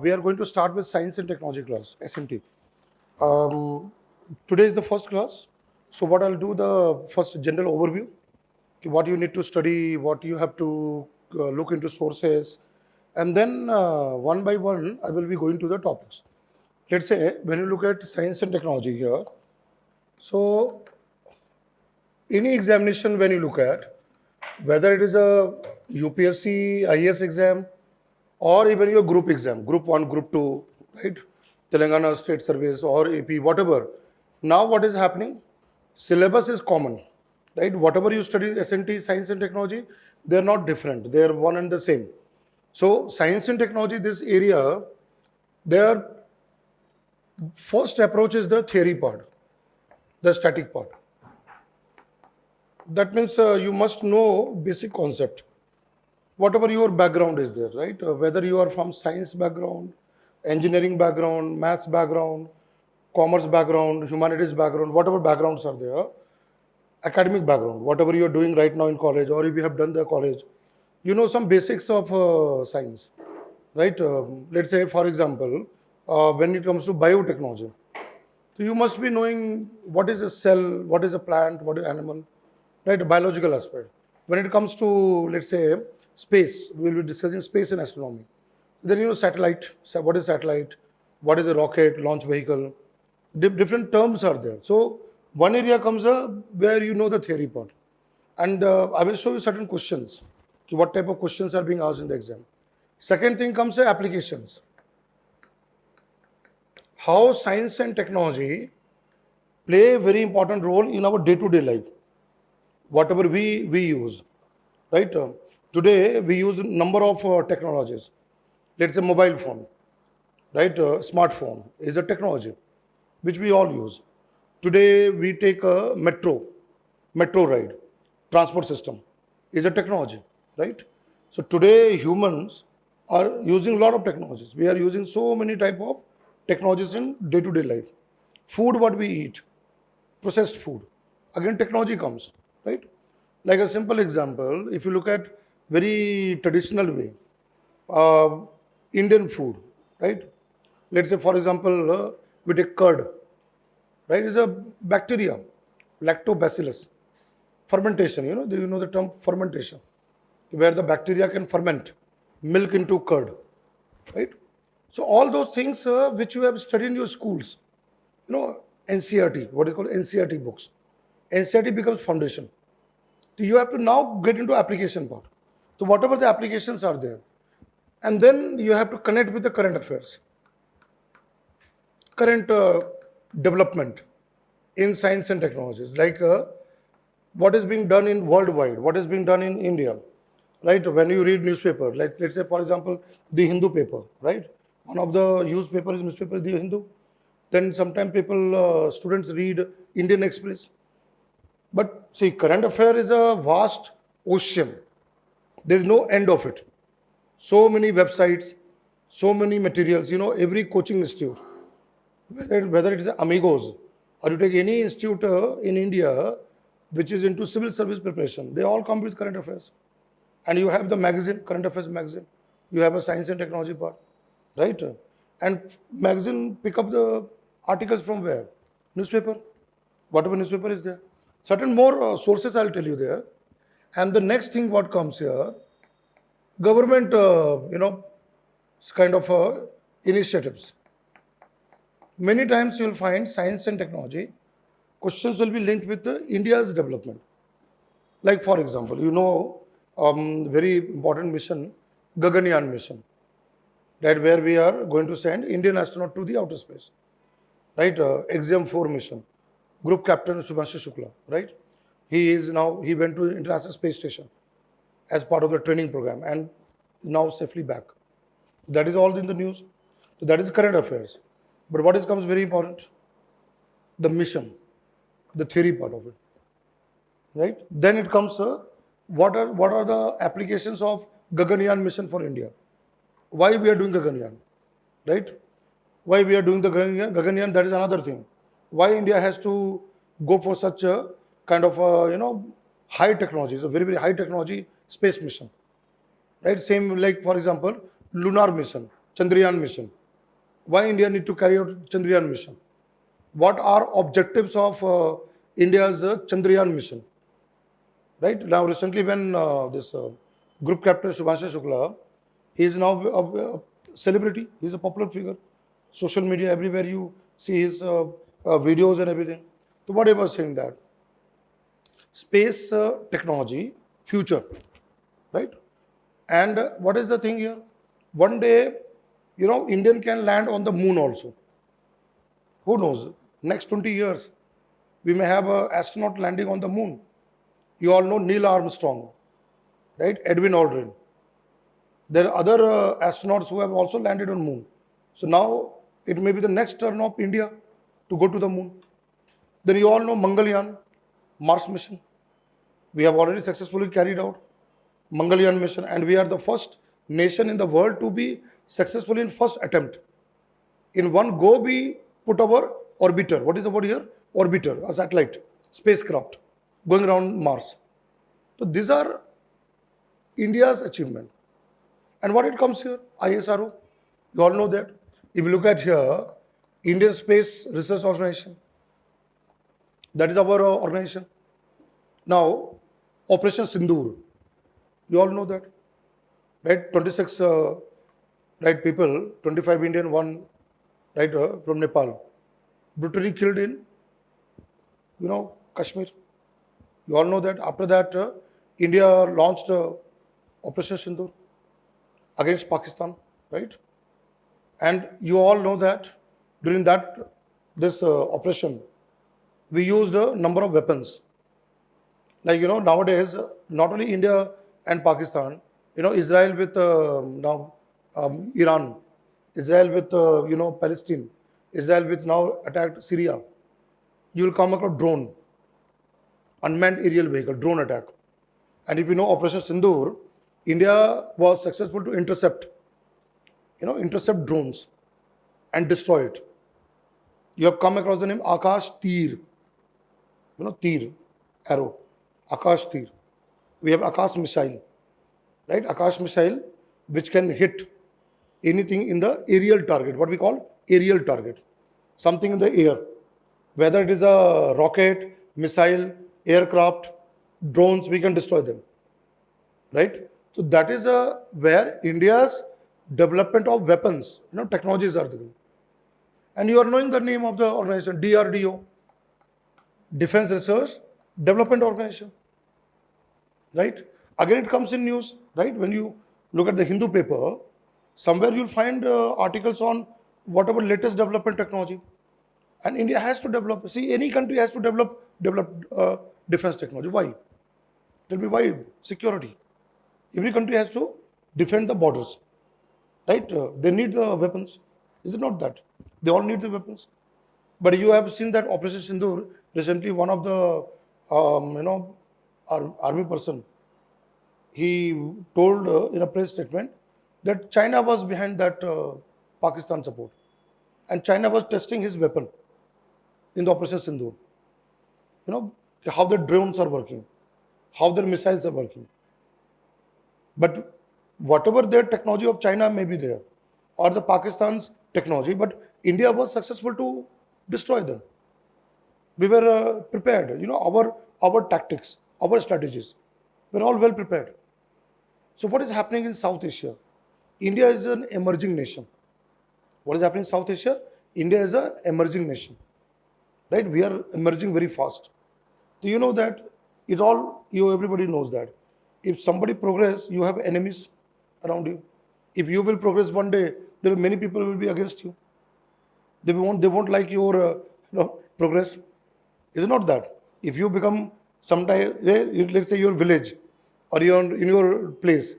we are going to start with Science and Technology class, S&T. Today is the first class. So what I'll do, the first general overview, what you need to study, what you have to look into sources, and then one by one, I will be going to the topics. Let's say when you look at Science and Technology here, so any examination when you look at, whether it is a UPSC IAS exam or even your group exam, group 1, group 2, right? Telangana State Service or AP, whatever. Now what is happening? Syllabus is common, right? Whatever you study S&T, Science and Technology, they are not different. They are one and the same. So Science and Technology, this area, their first approach is the theory part, the static part. That means you must know basic concept. Whatever your background is there, right? Whether you are from science background, engineering background, maths background, commerce background, humanities background, whatever backgrounds are there, academic background, whatever you are doing right now in college, or if you have done the college, you know some basics of science, right? Let's say, for example, when it comes to biotechnology, so you must be knowing what is a cell, what is a plant, what is animal, right? A biological aspect. When it comes to, let's say, space, we will be discussing space and astronomy. Then you know satellite, what is satellite, what is a rocket, launch vehicle, different terms are there. So one area comes where you know the theory part. And I will show you certain questions, what type of questions are being asked in the exam. Second thing comes applications. How science and technology play a very important role in our day-to-day life, whatever we use, right? Today we use a number of technologies. Let's say mobile phone, right? Smartphone is a technology which we all use. Today we take a metro ride, transport system is a technology, right? So today humans are using a lot of technologies. We are using so many type of technologies in day-to-day life. Food, what we eat, processed food, again technology comes, right? Like a simple example, if you look at very traditional way, Indian food, right? Let's say, for example, we take curd, right? It's a bacteria, lactobacillus. Fermentation, do you know the term fermentation? Where the bacteria can ferment milk into curd, right? So all those things which you have studied in your schools, NCERT, what is called NCERT books. NCERT becomes foundation. You have to now get into application part. So whatever the applications are there, and then you have to connect with the current affairs, current development in science and technologies, like what is being done in worldwide, what is being done in India, right? When you read newspaper, like let's say, for example, the Hindu paper, right? One of the newspaper is The Hindu. Then sometimes people, students read Indian Express. But see, current affair is a vast ocean. There is no end of it. So many websites, so many materials, every coaching institute, whether it is Amigos or you take any institute in India which is into civil service preparation, they all come with current affairs. And you have the magazine, current affairs magazine. You have a science and technology part, right? And magazine pick up the articles from where? Newspaper. Whatever newspaper is there. Certain more sources I'll tell you there. And the next thing what comes here, government, kind of initiatives. Many times you'll find science and technology, questions will be linked with India's development. Like for example, very important mission, Gaganyaan mission, that where we are going to send Indian astronaut to the outer space, right? Exam-4 mission, Group Captain Subhanshu Shukla, right? He went to the International Space Station as part of the training program and now safely back. That is all in the news. So that is current affairs. But what becomes very important? The mission, the theory part of it, right? Then it comes, what are the applications of Gaganyaan mission for India? Why we are doing Gaganyaan, right? Why we are doing the Gaganyaan, that is another thing. Why India has to go for such a kind of high technology, it's a very, very high technology space mission, right? Same like, for example, lunar mission. Chandrayaan mission. Why India need to carry out Chandrayaan mission? What are objectives of India's Chandrayaan mission? Right now, recently when this group captain Subhash Shukla, he is now a celebrity. He is a popular figure. Social media everywhere you see his videos and everything. So what I was saying that space technology future, right? And what is the thing here? One day, Indian can land on the moon also. Who knows? Next 20 years, we may have an astronaut landing on the moon. You all know Neil Armstrong, right? Edwin Aldrin. There are other astronauts who have also landed on moon. So now it may be the next turn of India to go to the moon. Then you all know Mangalyaan, Mars mission. We have already successfully carried out Mangalyaan mission, and we are the first nation in the world to be successful in first attempt. In one go, we put our orbiter. What is the word here? Orbiter, a satellite, spacecraft going around Mars. So these are India's achievement. And what it comes here? ISRO. You all know that. If you look at here, Indian Space Research Organization. That is our organization. Now, Operation Sindoor. You all know that. Right? 26 right people, 25 Indian, one right from Nepal. Brutally killed in, Kashmir. You all know that. After that, India launched Operation Sindoor against Pakistan, right? And you all know that during this operation, we used a number of weapons. Like, nowadays, not only India and Pakistan, Israel with now Iran, Israel with, Palestine, Israel with now attacked Syria. You will come across drone, unmanned aerial vehicle, drone attack. And if you know Operation Sindoor, India was successful to intercept drones and destroy it. You have come across the name Akash Tir, Tir, arrow, Akash Tir. We have Akash missile, right? Akash missile, which can hit anything in the aerial target, what we call aerial target, something in the air, whether it is a rocket, missile, aircraft, drones, we can destroy them, right? So that is where India's development of weapons, technologies are there. And you are knowing the name of the organization, DRDO, Defense Research Development Organization, right? Again, it comes in news, right? When you look at the Hindu paper, somewhere you'll find articles on whatever latest development technology. And India has to develop. See, any country has to develop defense technology. Why? Tell me why? Security. Every country has to defend the borders, right? They need the weapons. Is it not that? They all need the weapons. But you have seen that Operation Sindoor, recently one of the, army person, he told in a press statement that China was behind that Pakistan support. And China was testing his weapon in the Operation Sindoor. How the drones are working, how their missiles are working. But whatever their technology of China may be there, or the Pakistan's technology, but India was successful to destroy them. We were prepared. Our tactics, our strategies, we're all well prepared. So what is happening in South Asia? India is an emerging nation. What is happening in South Asia? India is an emerging nation, right? We are emerging very fast. So you know that everybody knows that. If somebody progress, you have enemies around you. If you will progress one day, there are many people will be against you. They won't like your progress. Is it not that? If you become sometime, let's say your village or in your place,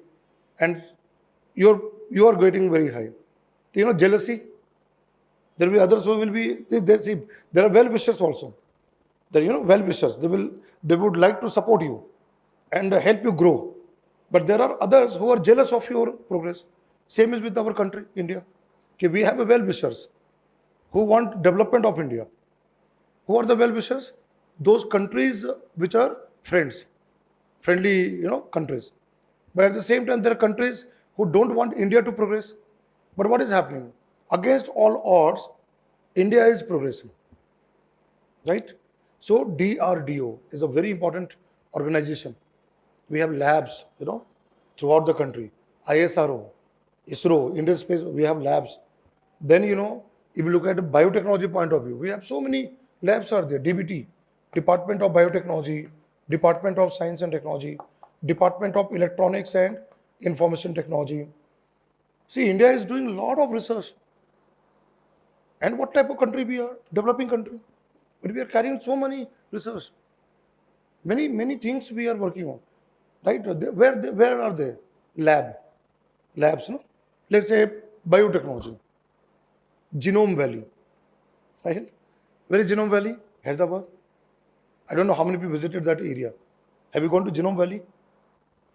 and you are getting very high. Jealousy. There will be others who will be. There are well-wishers also. There are well-wishers. They would like to support you and help you grow. But there are others who are jealous of your progress. Same is with our country, India. Okay, we have well-wishers who want development of India. Who are the well-wishers? Those countries which are friends, friendly, countries. But at the same time, there are countries who don't want India to progress. But what is happening? Against all odds, India is progressing, right? So DRDO is a very important organization. We have labs, throughout the country. ISRO, ISRO, Indian Space, we have labs. Then, if you look at the biotechnology point of view, we have so many labs are there. DBT, Department of Biotechnology, Department of Science and Technology, Department of Electronics and Information Technology. See, India is doing a lot of research. And what type of country we are? Developing country. But we are carrying so many research. Many things we are working on. Right? Where are they? Labs, no? Let's say biotechnology. Genome Valley. Right? Where is Genome Valley? Hyderabad. I don't know how many people visited that area. Have you gone to Genome Valley?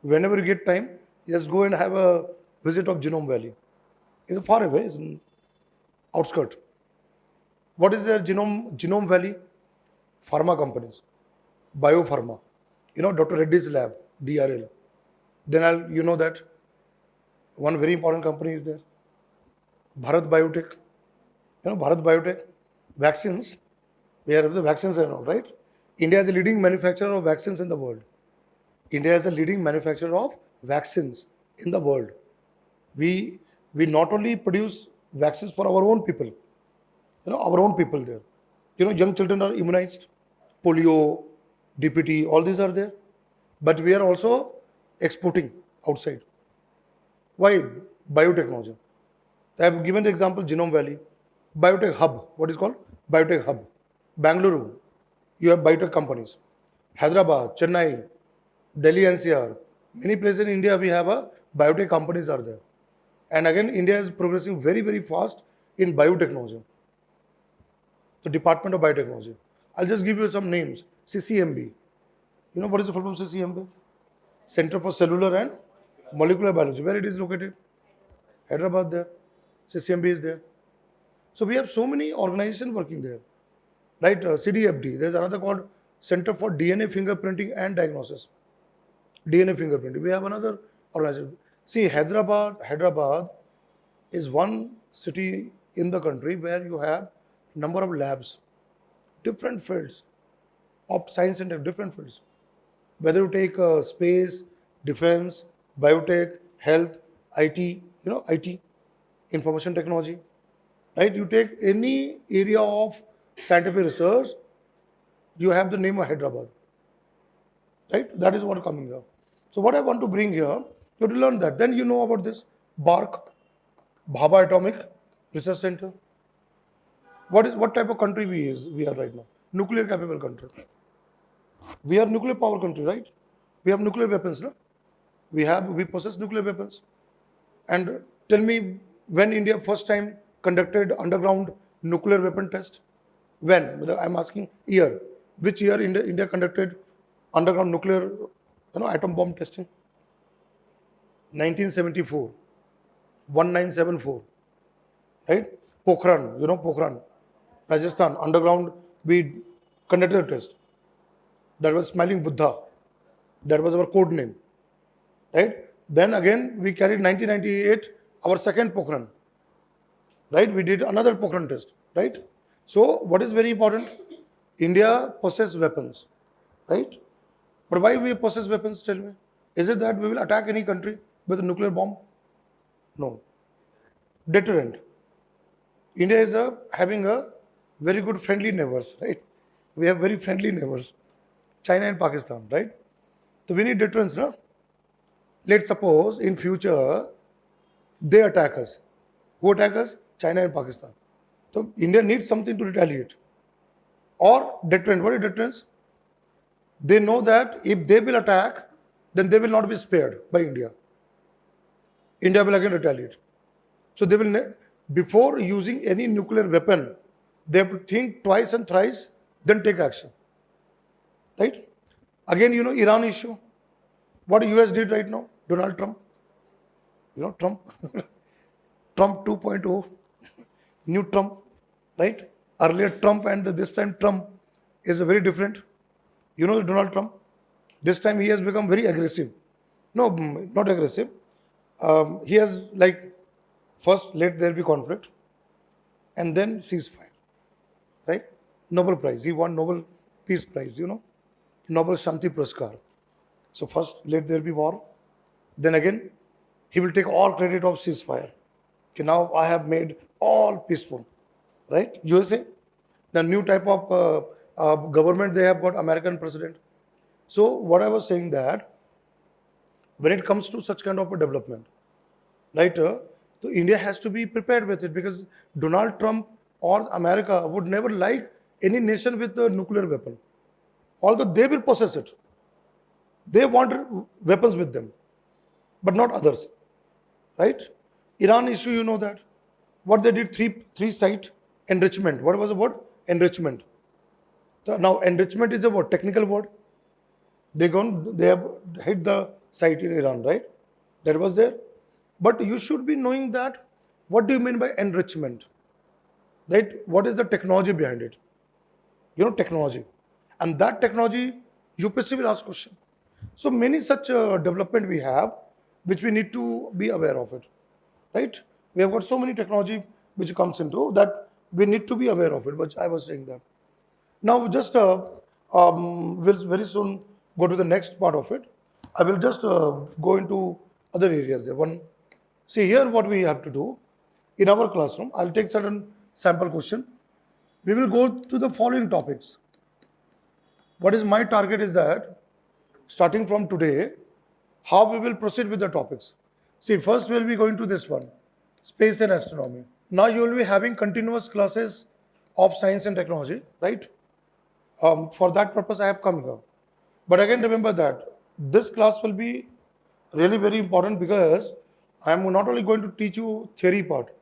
Whenever you get time, just go and have a visit of Genome Valley. It's far away, it's in outskirts. What is their Genome Valley? Pharma companies, biopharma. Dr. Reddy's lab, DRL. Then you know that one very important company is there. Bharat Biotech. Bharat Biotech, vaccines. We have the vaccines and all, right? India is a leading manufacturer of vaccines in the world. India is a leading manufacturer of vaccines in the world. We not only produce vaccines for our own people, our own people there. Young children are immunized, polio, DPT, all these are there. But we are also exporting outside. Why? Biotechnology. I have given the example Genome Valley. Biotech Hub. What is called? Biotech Hub. Bangalore, you have biotech companies. Hyderabad, Chennai, Delhi NCR. Many places in India we have a biotech companies are there. And again, India is progressing very, very fast in biotechnology. The Department of Biotechnology. I'll just give you some names. CCMB. You know what is the full form of CCMB? Center for Cellular and Molecular Biology. Where it is located? Hyderabad there. CCMB is there. So we have so many organizations working there. Right? CDFD. There's another called Center for DNA Fingerprinting and Diagnosis. DNA fingerprinting. We have another organization. See, Hyderabad is one city in the country where you have number of labs, different fields of science and different fields. Whether you take space, defense, biotech, health, IT, IT, information technology, right? You take any area of scientific research, you have the name of Hyderabad, right? That is what coming up. So what I want to bring here, you have to learn that. Then you know about this BARC, Bhabha Atomic Research Center. What type of country we are right now? Nuclear capable country. We are nuclear power country, right? We have nuclear weapons, no? We possess nuclear weapons. And tell me when India first time conducted underground nuclear weapon test? When? I'm asking year. Which year India conducted underground nuclear atom bomb testing? 1974. 1974. Right? Pokhran, Pokhran. Rajasthan, underground, we conducted a test. That was Smiling Buddha. That was our code name. Right? Then again, we carried 1998, our second Pokhran. Right? We did another Pokhran test. Right? So, what is very important? India possesses weapons. Right? But why we possess weapons, tell me? Is it that we will attack any country with a nuclear bomb? No. Deterrent. India is having a very good friendly neighbors, right? We have very friendly neighbors, China and Pakistan, right? So we need deterrence, no? Let's suppose in future they attack us. Who attack us? China and Pakistan. So India needs something to retaliate. Or deterrent. What is deterrence? They know that if they will attack, then they will not be spared by India. India will again retaliate. So they will, before using any nuclear weapon, they have to think twice and thrice, then take action. Right? Again, Iran issue. What US did right now? Donald Trump. Trump. Trump 2.0. New Trump. Right? Earlier Trump and this time Trump is very different. Donald Trump. This time he has become very aggressive. No, not aggressive. He has First, let there be conflict, and then ceasefire, right? Nobel Prize. He won Nobel Peace Prize, Nobel Shanti Puraskar. So first, let there be war. Then again, he will take all credit of ceasefire. Okay, now I have made all peaceful, right? USA, the new type of government they have got, American president. So what I was saying that when it comes to such kind of a development, right? So India has to be prepared with it, because Donald Trump or America would never like any nation with a nuclear weapon, although they will possess it. They want weapons with them, but not others, right? Iran issue, you know that. What they did, three site enrichment. What was the word? Enrichment. So now enrichment is a word, technical word. They have hit the site in Iran, right? That was there. But you should be knowing that what do you mean by enrichment? Right? What is the technology behind it? Technology. And that technology, UPSC will ask question. So many such development we have, which we need to be aware of it, right? We have got so many technology which comes into that we need to be aware of it, but I was saying that. Now just we'll very soon go to the next part of it. I will just go into other areas there. See here what we have to do in our classroom. I'll take certain sample question. We will go to the following topics. What is my target is that starting from today, how we will proceed with the topics. See, first we'll be going to this one, space and astronomy. Now you will be having continuous classes of science and technology, right? For that purpose, I have come here. But again, remember that this class will be really very important, because I am not only going to teach you theory part,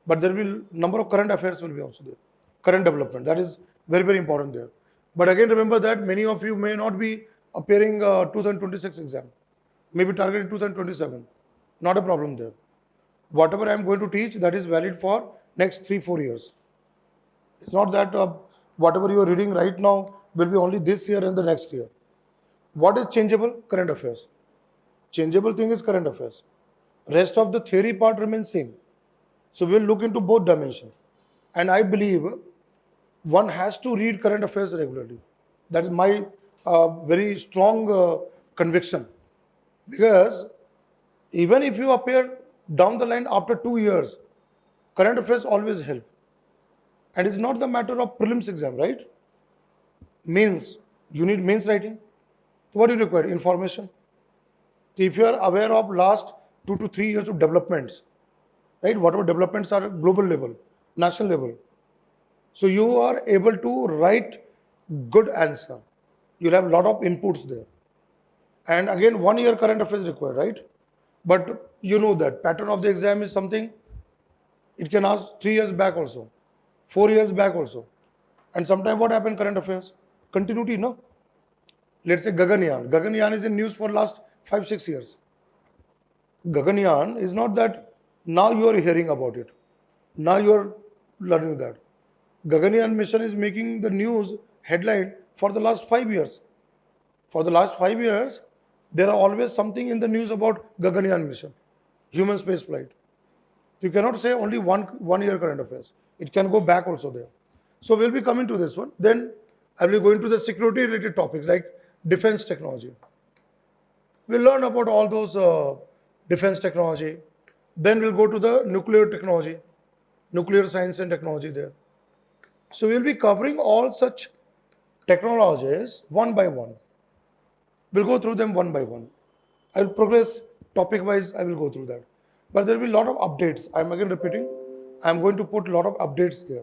but there will number of current affairs will be also there. Current development, that is very, very important there. But again, remember that many of you may not be appearing 2026 exam, maybe targeted 2027. Not a problem there. Whatever I am going to teach, that is valid for next 3-4 years. It's not that whatever you are reading right now will be only this year and the next year. What is changeable? Current affairs. Changeable thing is current affairs. Rest of the theory part remains same. So we will look into both dimensions. And I believe one has to read current affairs regularly. That is my very strong conviction. Because even if you appear down the line after 2 years, current affairs always help. And it's not the matter of prelims exam, right? Mains, you need mains writing. What do you require? Information. If you are aware of last 2 to 3 years of developments, right? Whatever developments are at global level, national level. So you are able to write good answer. You'll have a lot of inputs there. And again, 1 year current affairs required, right? But you know that pattern of the exam is something, it can ask 3 years back also, 4 years back also. And sometimes what happened current affairs? Continuity, no? Let's say Gaganyaan. Gaganyaan is in news for last 5-6 years. Gaganyaan is not that now you are hearing about it. Now you are learning that. Gaganyaan mission is making the news headline for the last 5 years. For the last 5 years, there are always something in the news about Gaganyaan mission, human space flight. You cannot say only one year current affairs. It can go back also there. So we'll be coming to this one. Then I will go into the security related topics like defense technology. We'll learn about all those defense technology. Then we'll go to the nuclear technology, nuclear science and technology there. So we'll be covering all such technologies one by one. We'll go through them one by one. I will progress topic wise, I will go through that. But there will be a lot of updates. I'm again repeating, I'm going to put a lot of updates there.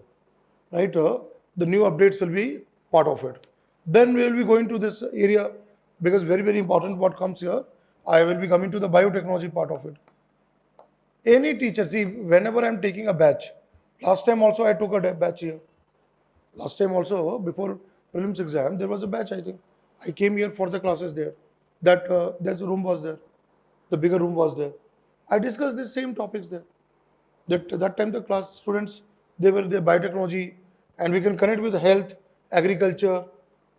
Right? The new updates will be part of it. Then we will be going to this area, because very, very important what comes here. I will be coming to the biotechnology part of it. Any teacher, see, whenever I'm taking a batch, last time also I took a batch here. Last time also, before prelims exam, there was a batch, I think. I came here for the classes there. That room was there. The bigger room was there. I discussed the same topics there. That time the class students, they were the biotechnology, and we can connect with health, agriculture,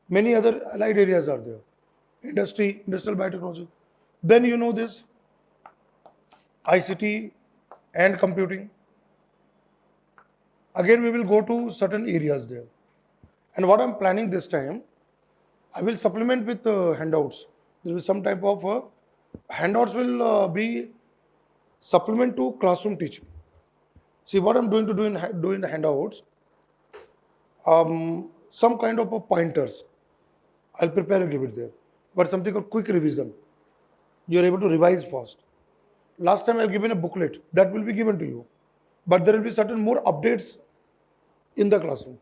many other allied areas are there. Industry, industrial biotechnology. Then you know this, ICT and computing. Again, we will go to certain areas there. And what I'm planning this time, I will supplement with handouts. There will be some type of handouts will be supplement to classroom teaching. See what I'm doing to do in the handouts, some kind of pointers. I'll prepare and give it there. But something called quick revision. You're able to revise fast. Last time I've given a booklet that will be given to you, but there will be certain more updates in the classroom.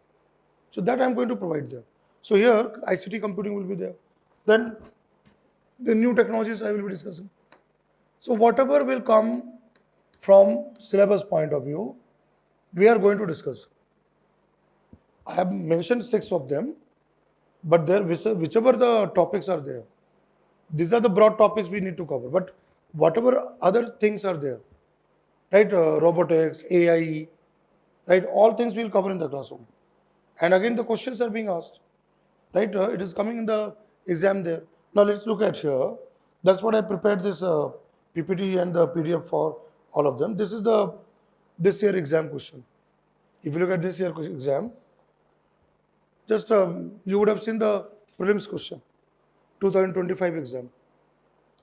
So that I'm going to provide there. So here ICT computing will be there. Then the new technologies I will be discussing. So whatever will come from syllabus point of view, we are going to discuss. I have mentioned 6 of them, but there whichever the topics are there, these are the broad topics we need to cover. But whatever other things are there, right? Robotics, AI, right? All things we'll cover in the classroom. And again, the questions are being asked, right? It is coming in the exam there. Now let's look at here. That's what I prepared this PPT and the PDF for all of them. This is the this year exam question. If you look at this year exam, just you would have seen the prelims question, 2025 exam,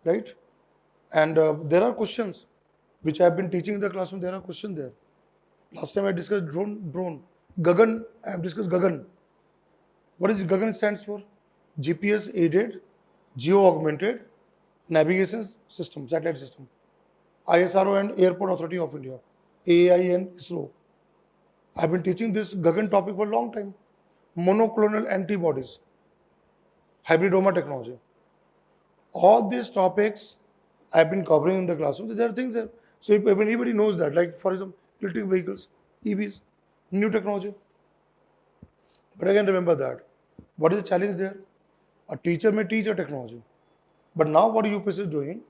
right? And there are questions which I have been teaching in the classroom. There are questions there. Last time I discussed drone. Gagan, I have discussed Gagan. What is Gagan stands for? GPS aided, geo augmented navigation system, satellite system. ISRO and Airport Authority of India, AAI and ISRO. I have been teaching this Gagan topic for a long time. Monoclonal antibodies, hybridoma technology. All these topics I have been covering in the classroom. There are things there. So if anybody knows that, like for example, electric vehicles, EVs, new technology. But again, remember that. What is the challenge there? A teacher may teach a technology. But now what UPSC is doing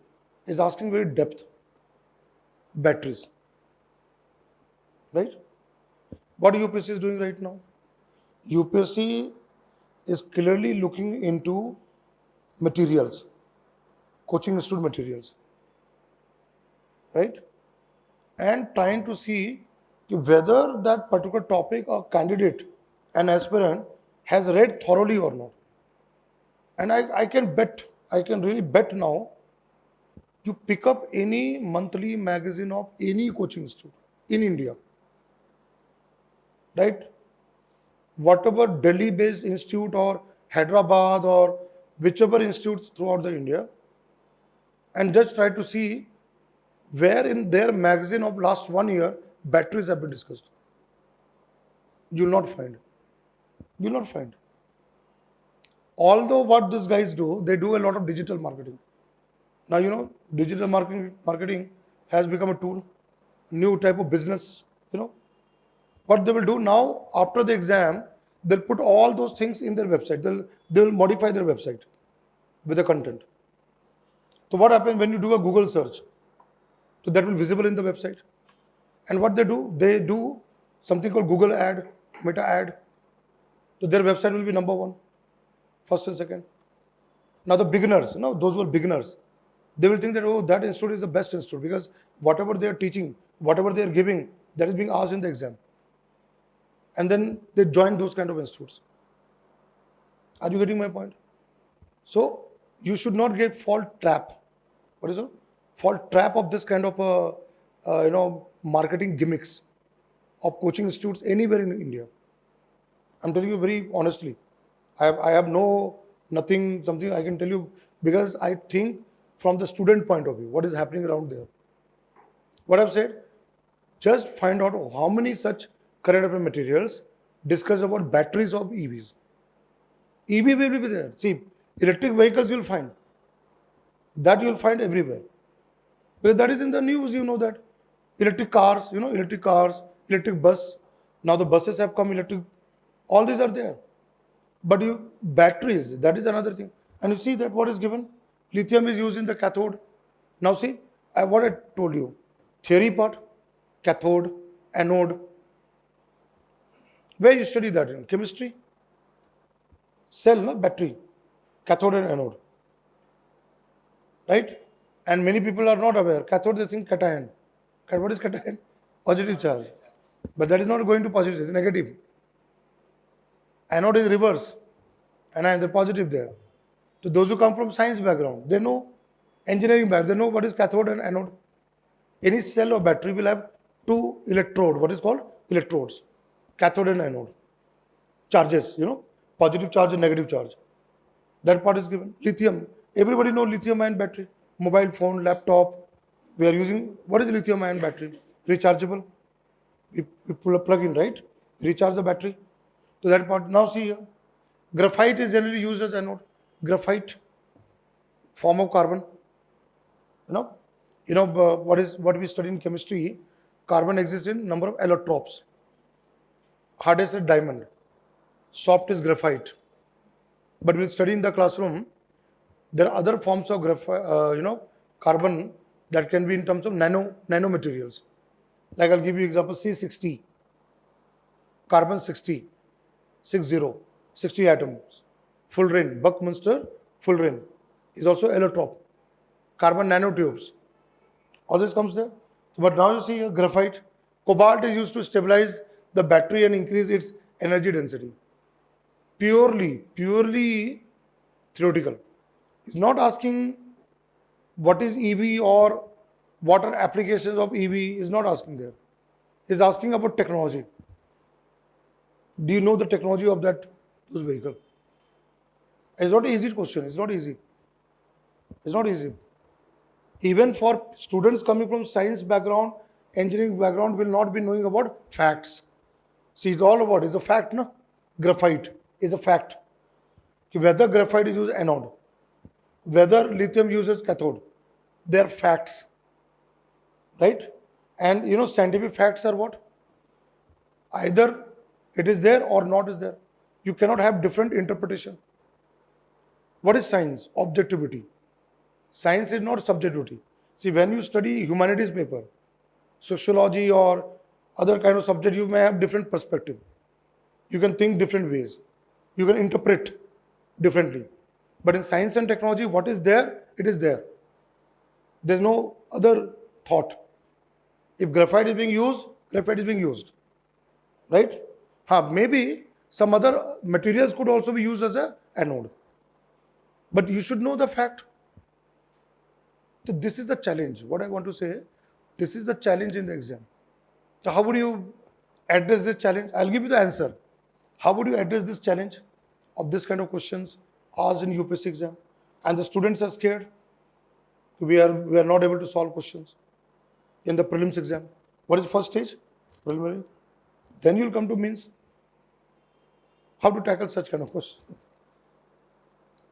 is asking very depth. Batteries. Right? What UPSC is doing right now? UPSC is clearly looking into materials, coaching institute materials, right? And trying to see whether that particular topic or candidate, an aspirant, has read thoroughly or not. And I can really bet now, you pick up any monthly magazine of any coaching institute in India, right? Whatever Delhi-based institute or Hyderabad or whichever institutes throughout the India, and just try to see where in their magazine of last 1 year batteries have been discussed. You will not find. You will not find. Although what these guys do, they do a lot of digital marketing. Now, you know, digital marketing has become a tool, new type of business, you know. What they will do now, after the exam, they'll put all those things in their website. They'll modify their website with the content. So what happens when you do a Google search? So that will be visible in the website. And what they do something called Google ad, Meta ad. So their website will be number 1, first and second. Now the beginners, those who are beginners, they will think that, oh, that institute is the best institute because whatever they are teaching, whatever they are giving, that is being asked in the exam. And then they join those kind of institutes. Are you getting my point? So you should not get fall trap. What is it? Fall trap of this kind of marketing gimmicks of coaching institutes anywhere in India. I'm telling you very honestly. I have something I can tell you because I think from the student point of view, what is happening around there. What I've said, just find out how many such current affair materials discuss about batteries of EVs. EV will be there. See, electric vehicles you'll find. That you'll find everywhere. Because that is in the news, you know that. Electric cars, electric bus. Now the buses have come electric. All these are there. But batteries, that is another thing. And you see that what is given? Lithium is used in the cathode. Now see, what I told you. Theory part, cathode, anode. Where you study that in? Chemistry? Cell, battery, cathode and anode. Right? And many people are not aware. Cathode, they think cation. What is cation? Positive charge. But that is not going to positive, it's negative. Anode is reverse, and the positive there. So those who come from science background, they know engineering background, they know what is cathode and anode. Any cell or battery will have two electrode, what is called electrodes, cathode and anode. Charges, positive charge and negative charge. That part is given. Lithium, everybody know lithium ion battery. Mobile phone, laptop, we are using, what is lithium ion battery? Rechargeable. We pull a plug in, right? Recharge the battery. So that part, now see here. Graphite is generally used as anode. Graphite, form of carbon. What we study in chemistry, carbon exists in number of allotropes. Hardest is diamond, soft is graphite. But when we study in the classroom, there are other forms of carbon that can be in terms of nanomaterials. Like I'll give you example, C60, carbon 60 atoms. Fullerene, Buckminster Fullerene is also allotrope. Carbon nanotubes. All this comes there. But now you see here, graphite. Cobalt is used to stabilize the battery and increase its energy density. Purely theoretical. It's not asking what is EV or what are applications of EV. Is not asking there. It's asking about technology. Do you know the technology of those vehicle? It's not an easy question. It's not easy. It's not easy. Even for students coming from science background, engineering background will not be knowing about facts. See, it's all about, it's a fact, no? Graphite is a fact. Whether graphite is used anode, whether lithium uses cathode, they are facts. Right? And scientific facts are what? Either it is there or not is there. You cannot have different interpretation. What is science? Objectivity. Science is not subjectivity. See, when you study humanities paper, sociology or other kind of subject, you may have different perspective. You can think different ways. You can interpret differently. But in science and technology, what is there, it is there. There's no other thought. If graphite is being used, graphite is being used. Right? Maybe some other materials could also be used as an anode. But you should know the fact. So this is the challenge. What I want to say, this is the challenge in the exam. So how would you address this challenge? I'll give you the answer. How would you address this challenge of this kind of questions asked in UPSC exam? And the students are scared. We are not able to solve questions in the prelims exam. What is the first stage? Preliminary. Then you'll come to means. How to tackle such kind of questions?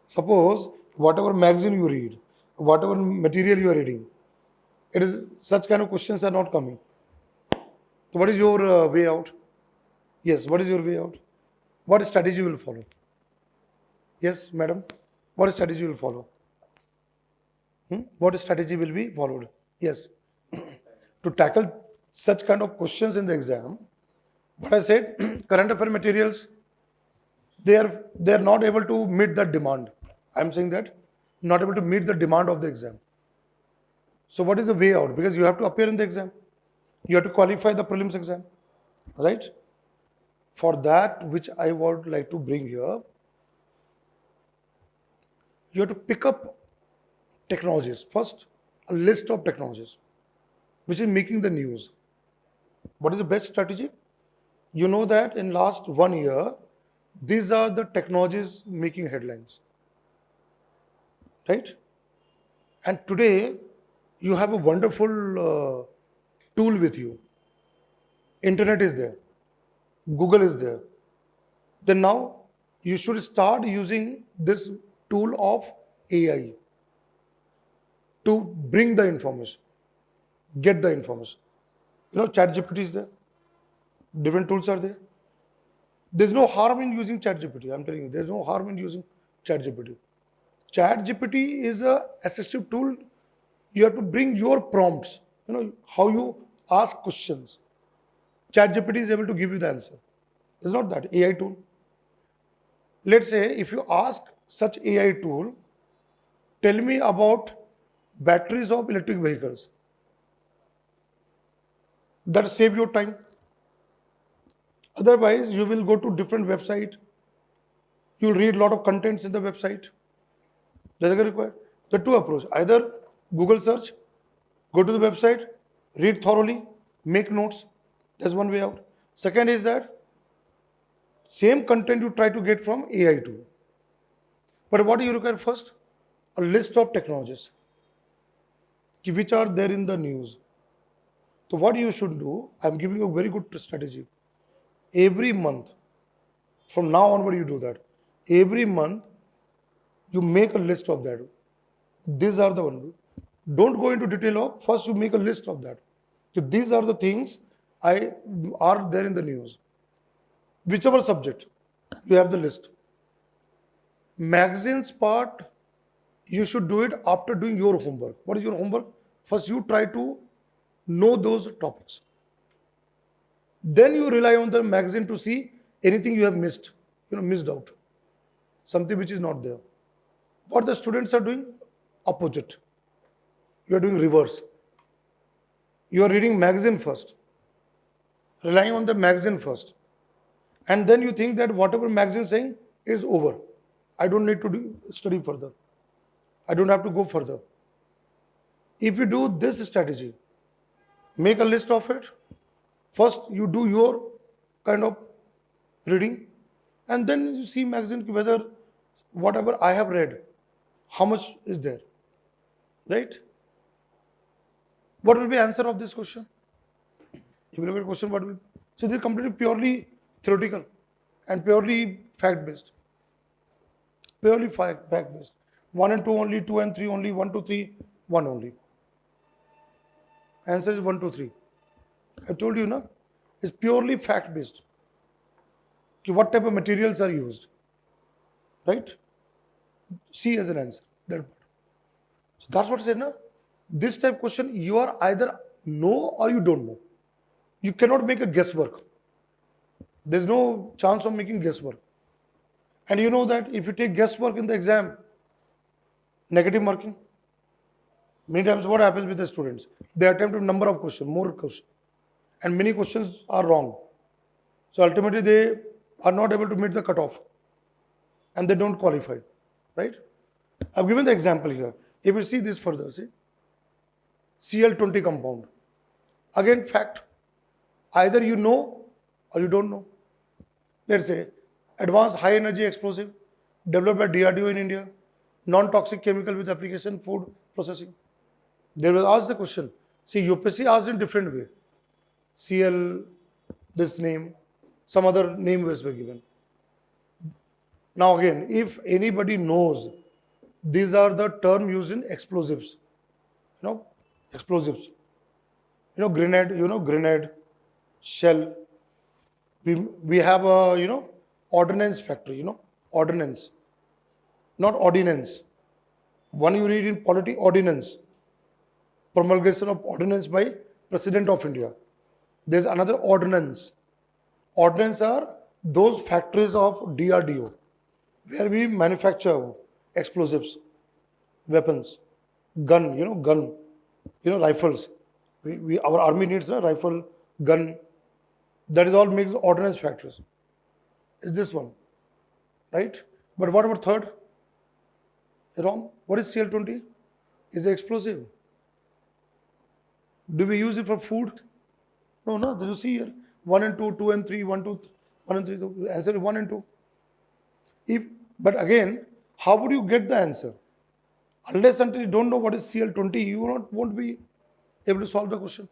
Suppose whatever magazine you read, whatever material you are reading, it is such kind of questions are not coming. So what is your way out? Yes, what is your way out? What strategy you will follow? Yes, madam. What strategy you will follow? What strategy will be followed? Yes. To tackle such kind of questions in the exam, what I said, current affair materials, they are not able to meet the demand. I'm saying that, not able to meet the demand of the exam. So what is the way out? Because you have to appear in the exam. You have to qualify the prelims exam. Right? For that, which I would like to bring here, you have to pick up technologies. First, a list of technologies which is making the news. What is the best strategy? You know that in last 1 year, these are the technologies making headlines. Right? And today, you have a wonderful tool with you. Internet is there. Google is there. Then now, you should start using this tool of AI to bring the information, get the information. ChatGPT is there. Different tools are there. There's no harm in using ChatGPT. I'm telling you, there's no harm in using ChatGPT. ChatGPT is a assistive tool. You have to bring your prompts, how you ask questions. ChatGPT is able to give you the answer. It's not that AI tool. Let's say if you ask such AI tool, tell me about batteries of electric vehicles. That save your time. Otherwise, you will go to different website. You'll read a lot of contents in the website. That's required. The two approach. Either Google search, go to the website, read thoroughly, make notes. That's one way out. Second is that same content you try to get from AI too. But what do you require first? A list of technologies which are there in the news. So what you should do, I'm giving you a very good strategy. Every month, from now onward you do that. Every month, you make a list of that. These are the ones. Don't go into detail of, first you make a list of that. So these are the things are there in the news. Whichever subject, you have the list. Magazines part, you should do it after doing your homework. What is your homework? First you try to know those topics. Then you rely on the magazine to see anything you have missed, missed out. Something which is not there. What the students are doing? Opposite. You are doing reverse. You are reading magazine first, relying on the magazine first. And then you think that whatever magazine is saying is over. I don't need to study further. I don't have to go further. If you do this strategy, make a list of it. First, you do your kind of reading, and then you see magazine whether whatever I have read, how much is there, right? What will be the answer of this question? If you look at the question, what will? So this is completely purely theoretical and purely fact-based. Purely fact-based. 1 and 2 only, 2 and 3 only, 1, 2, 3, 1 only. Answer is 1, 2, 3. I told you, no? It's purely fact-based. What type of materials are used, right? C as an answer. So that's what I said, no? This type of question, you are either know or you don't know. You cannot make a guesswork. There's no chance of making guesswork. And you know that if you take guesswork in the exam, negative marking. Many times what happens with the students? They attempt a number of questions, more questions. And many questions are wrong. So ultimately they are not able to meet the cutoff. And they don't qualify, right? I've given the example here. If you see this further, see, Cl20 compound. Again, fact. Either you know or you don't know. Let's say, advanced high energy explosive developed by DRDO in India, non-toxic chemical with application food processing. They will ask the question. See, UPSC asked in different way. Cl, this name, some other name was given. Now again, if anybody knows, these are the term used in explosives. Explosives. Grenade, shell. We have a, ordnance factory, ordnance. Not ordinance. One you read in polity, ordinance. Promulgation of ordinance by President of India. There's another ordinance. Ordnance are those factories of DRDO where we manufacture explosives, weapons, gun, rifles. Our army needs a rifle, gun. That is all makes ordnance factories. Is this one, right? But what about third? Wrong. What is Cl20? Is it explosive? Do we use it for food? No. You see here, 1 and 2, 2 and 3, 1, 2, 1 and 3. The answer is 1 and 2. But again, how would you get the answer? Unless until you don't know what is Cl20, you won't be able to solve the question.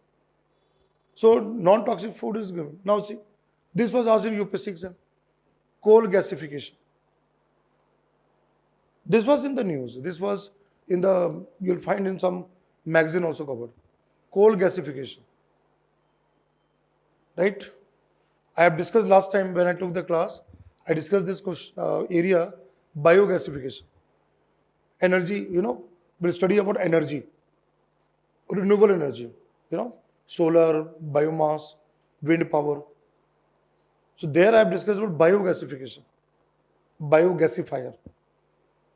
So non-toxic food is given. Now see, this was asked in UPSC exam. Coal gasification. This was in the news. This was in the, you'll find in some magazine also covered. Coal gasification. Right? I have discussed last time when I took the class, I discussed this area, biogasification. Energy, we'll study about energy, renewable energy, solar, biomass, wind power. So there I have discussed about biogasification, biogasifier.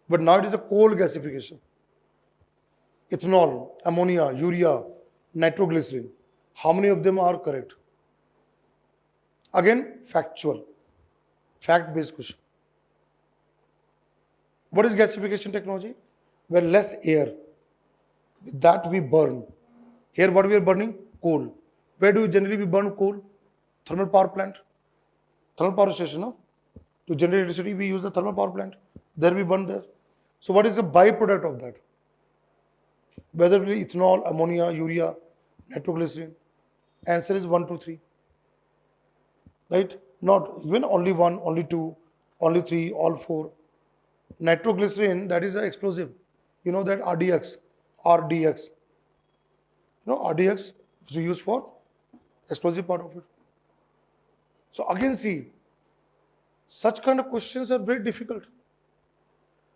But now it is a coal gasification. Ethanol, ammonia, urea, nitroglycerin. How many of them are correct? Again, factual, fact-based question. What is gasification technology? Where less air, with that we burn. Here what we are burning? Coal. Where do we generally we burn coal? Thermal power plant. Thermal power station, no? To generate electricity, we use the thermal power plant. There we burn there. So what is the byproduct of that? Whether it be ethanol, ammonia, urea, nitroglycerin. Answer is 1, 2, 3. Right? Not even only 1, only 2, only 3, all 4. Nitroglycerin, that is the explosive. You know that RDX. You know RDX is used for explosive part of it. So again, see, such kind of questions are very difficult.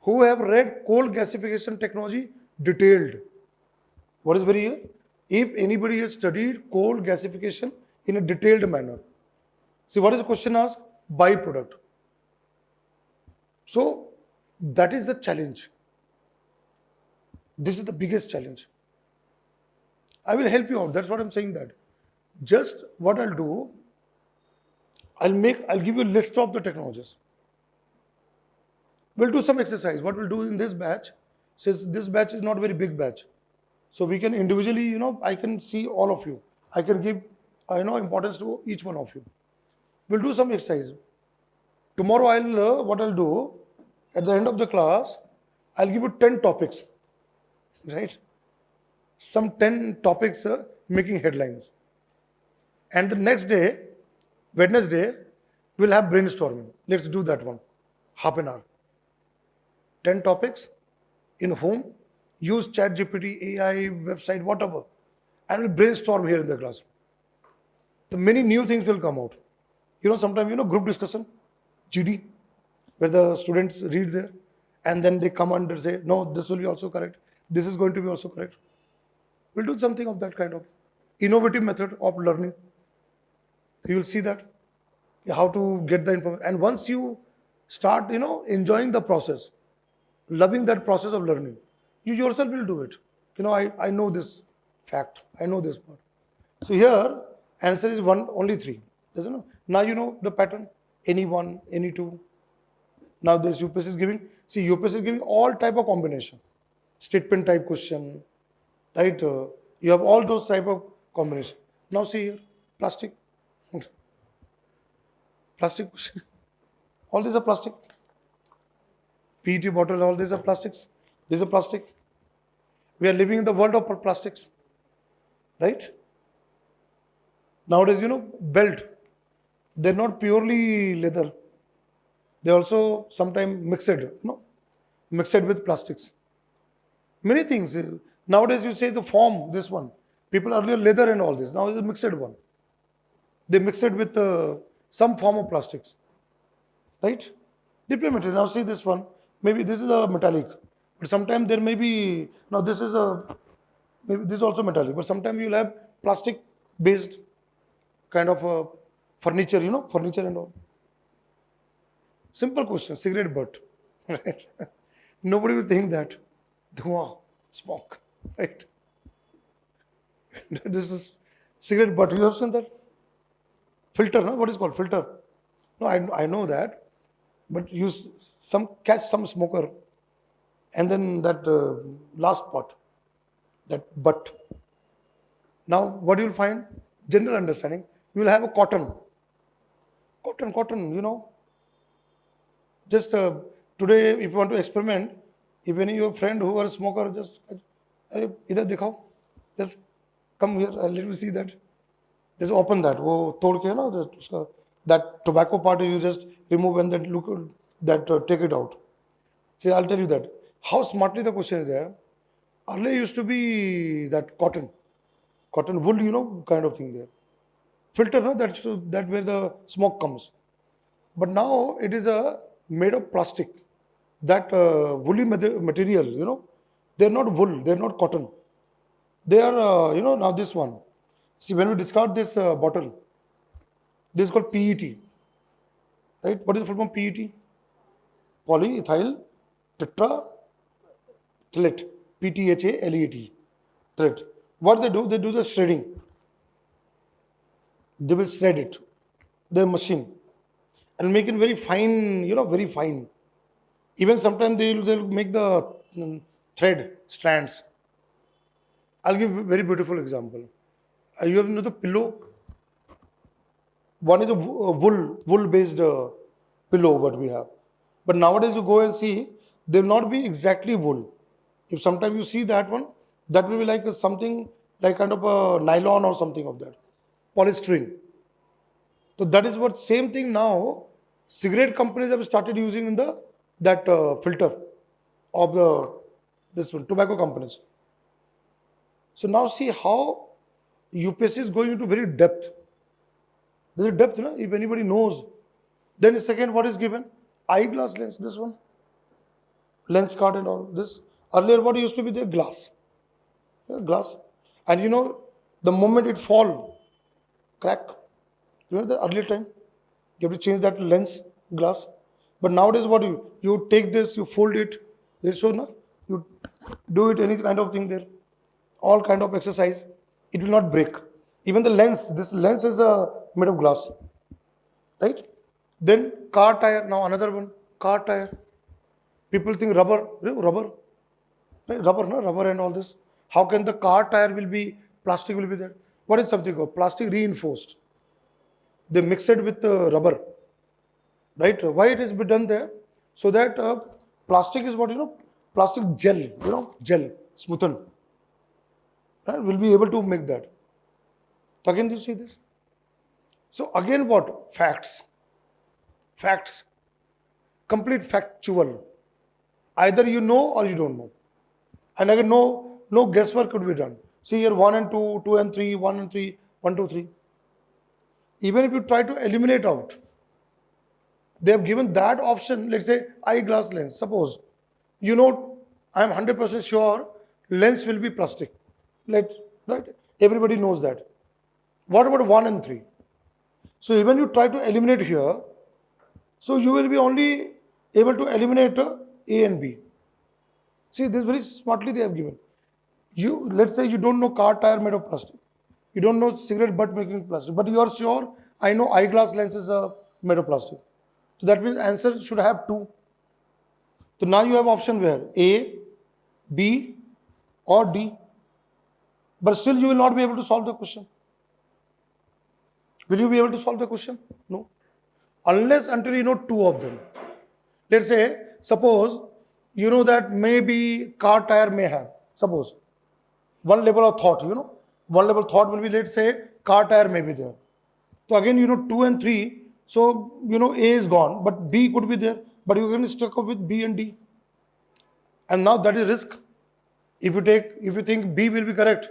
Who have read coal gasification technology detailed? What is very here? If anybody has studied coal gasification in a detailed manner. See, what is the question asked? Byproduct. So that is the challenge. This is the biggest challenge. I will help you out. That's what I'm saying that. Just what I'll do, I'll give you a list of the technologies. We'll do some exercise. What we'll do in this batch, since this batch is not a very big batch, so we can individually, I can see all of you. I can give, importance to each one of you. We'll do some exercise. Tomorrow, what I'll do, at the end of the class, I'll give you 10 topics, right? Some 10 topics making headlines. And the next day, Wednesday, we'll have brainstorming. Let's do that one, half an hour. 10 topics in home, use ChatGPT, AI, website, whatever, and we'll brainstorm here in the class. The many new things will come out. Sometimes, group discussion, GD, where the students read there, and then they come and say, no, this will be also correct. This is going to be also correct. We'll do something of that kind of innovative method of learning. You will see that, how to get the information. And once you start, enjoying the process, loving that process of learning, you yourself will do it. I know this fact. I know this part. So here, answer is 1, only 3. Doesn't know. Now you know the pattern. Any 1, any 2. Now this UPSC is giving. See, UPSC is giving all type of combination. Statement type question, right? You have all those type of combination. Now see here, plastic. Plastic question. All these are plastic. PET bottle, all these are plastics. These are plastic. We are living in the world of plastics, right? Nowadays, belt. They're not purely leather. They also sometimes mixed with plastics. Many things. Nowadays, you say the form, this one. People earlier leather and all this. Now it's a mixed one. They mix it with some form of plastics, right? Diplomatic. Now see this one. Maybe this is a metallic, but sometimes there may be. Now this is maybe this is also metallic, but sometimes you'll have plastic-based kind of furniture. Furniture and all. Simple question. Cigarette butt, right? Nobody will think that. Dhua, smoke, right? This is cigarette butt. You have seen that? Filter, no? What is called filter? No, I know that, but you catch some smoker, and then that last part, that butt. Now, what you will find? General understanding. You will have a cotton. Just today, if you want to experiment, if any of your friend who are a smoker, just either dikhao, just come here, let me see that. Just open that. वो तोड़ के ना that tobacco part you just remove and then look that take it out. See, I'll tell you that how smartly the question is there. Earlier used to be that cotton wool, kind of thing there. Filter, no, that where the smoke comes. But now it is made of plastic. That woolly material, they're not wool, they're not cotton. They are, now this one. See, when we discard this bottle, this is called PET. Right? What is the full form PET? Polyethyl tetrachlate. PTHALET. What they do? They do the shredding. They will shred it, the machine, and make it very fine, very fine. Even sometimes they'll make the thread strands. I'll give a very beautiful example. You have the pillow. One is a wool based pillow what we have. But nowadays you go and see, they will not be exactly wool. If sometimes you see that one, that will be like something like kind of a nylon or something of that, polystyrene. So that is what same thing now. Cigarette companies have started using in the that filter of the this one tobacco companies. So now see how UPSC is going into very depth. There is depth, no? If anybody knows. Then second, what is given? Eyeglass lens, this one. Lens card and all this. Earlier, what used to be there? Glass. Yeah, glass. And the moment it fall, crack. You know the earlier time? You have to change that lens, glass. But nowadays, what you take this, you fold it. This so no, you do it any kind of thing there. All kind of exercise. It will not break. Even the lens, this lens is made of glass, right? Then car tire, now another one, car tire. People think rubber, rubber, right? Rubber and all this. How can the car tire will be, plastic will be there? What is something called? Plastic reinforced. They mix it with rubber, right? Why it is be done there? So that plastic is what, plastic gel, gel, smoothen. Right? We'll be able to make that. So again, you see this. So again, what? Facts. Facts. Complete factual. Either you know or you don't know. And again, no guesswork could be done. See here 1 and 2, 2 and 3, 1 and 3, 1, 2, 3. Even if you try to eliminate out, they have given that option, let's say eyeglass lens. Suppose, I am 100% sure lens will be plastic. Right? Everybody knows that. What about 1 and 3? So even you try to eliminate here, so you will be only able to eliminate A and B. See, this very smartly they have given. Let's say you don't know car tire made of plastic. You don't know cigarette butt making plastic, but you are sure I know eyeglass lenses are made of plastic. So that means answer should have 2. So now you have option where A, B or D. But still you will not be able to solve the question. Will you be able to solve the question? No. Unless until you know 2 of them. Let's say, suppose, you know that maybe car tire may have. Suppose, one level of thought, one level thought will be, let's say, car tire may be there. So again, 2 and 3, so, A is gone, but B could be there, but you're going to stuck up with B and D. And now that is risk. If you think B will be correct,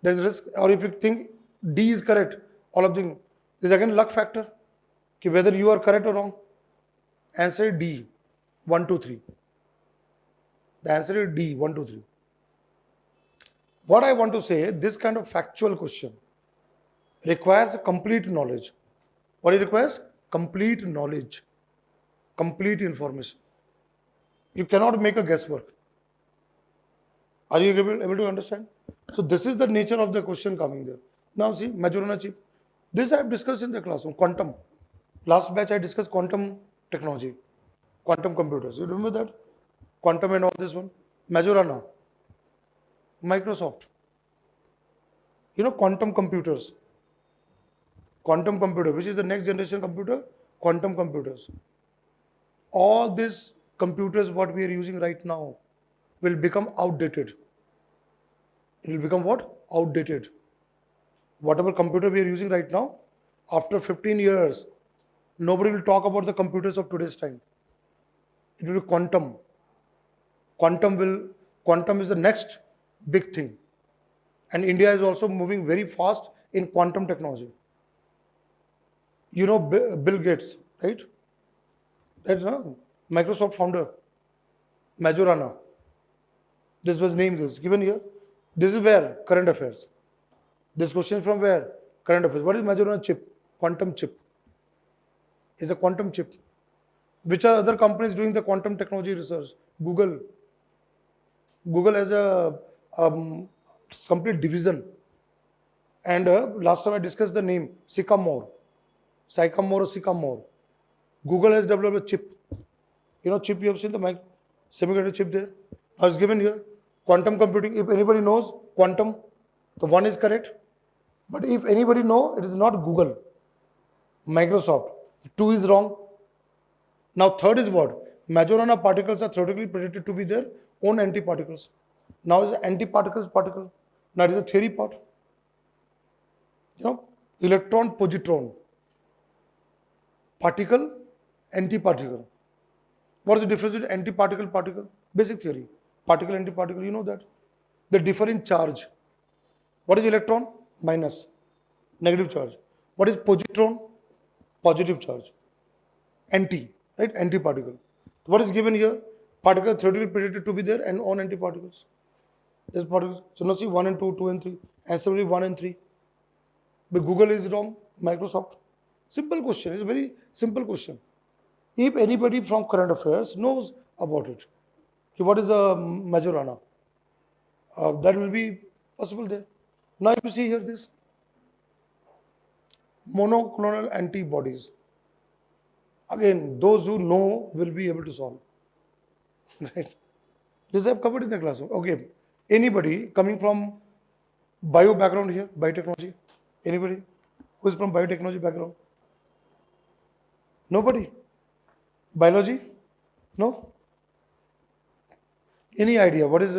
there is risk. Or if you think D is correct, all of them, there is again luck factor. Whether you are correct or wrong. Answer D, 1, 2, 3. The answer is D, 1, 2, 3. What I want to say, this kind of factual question requires complete knowledge. What it requires? Complete knowledge, complete information. You cannot make a guesswork. Are you able to understand? So this is the nature of the question coming there. Now see, Majorana chip. This I have discussed in the classroom, quantum. Last batch I discussed quantum technology, quantum computers. You remember that? Quantum and all this one. Majorana, Microsoft. Quantum computers. Quantum computer, which is the next generation computer, quantum computers. All these computers what we are using right now will become outdated. It will become what? Outdated. Whatever computer we are using right now, after 15 years, nobody will talk about the computers of today's time. It will be quantum. Quantum is the next big thing. And India is also moving very fast in quantum technology. Bill Gates, right? That's Microsoft founder, Majorana. This was named this, given here. This is where? Current affairs. This question is from where? Current affairs. What is Majorana chip? Quantum chip. Is a quantum chip. Which are other companies doing the quantum technology research? Google. Google has a complete division And last time I discussed the name, Sycamore. Sycamore or Sycamore. Google has developed a chip. You know chip, you have seen the semiconductor chip there. Now it's given here. Quantum computing, if anybody knows quantum, the one is correct. But if anybody know, it is not Google, Microsoft. Two is wrong. Now third is what? Majorana particles are theoretically predicted to be their own antiparticles. Now is the antiparticles particle. Now it is a theory part. You know, electron, positron, particle, antiparticle. What is the difference between antiparticle, particle? Basic theory. Particle, antiparticle, you know that. They differ in charge. What is electron? Minus, negative charge. What is positron? Positive charge. Anti, right? Antiparticle. What is given here? Particle theoretically predicted to be there and on antiparticles. This particles. So now see 1 and 2, 2 and 3. Answer will be 1 and 3. But Google is wrong, Microsoft. Simple question. It's a very simple question. If anybody from current affairs knows about it, what is a Majorana? That will be possible there. Now you see here this monoclonal antibodies. Again, those who know will be able to solve. Right? This I have covered in the classroom. Okay. Anybody coming from bio background here, biotechnology? Anybody who is from biotechnology background? Nobody? Biology? No? Any idea what is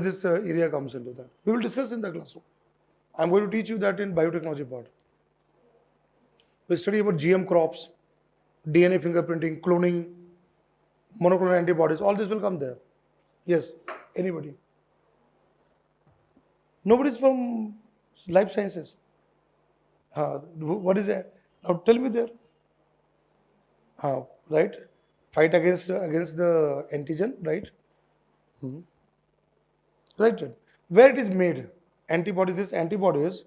this area comes into that? We will discuss in the classroom. I am going to teach you that in biotechnology part. We study about GM crops, DNA fingerprinting, cloning, monoclonal antibodies. All this will come there. Yes. Anybody? Nobody is from life sciences. What is that? Now tell me there. Right? Fight against the antigen, right? Right. Where it is made? Antibodies, this antibodies,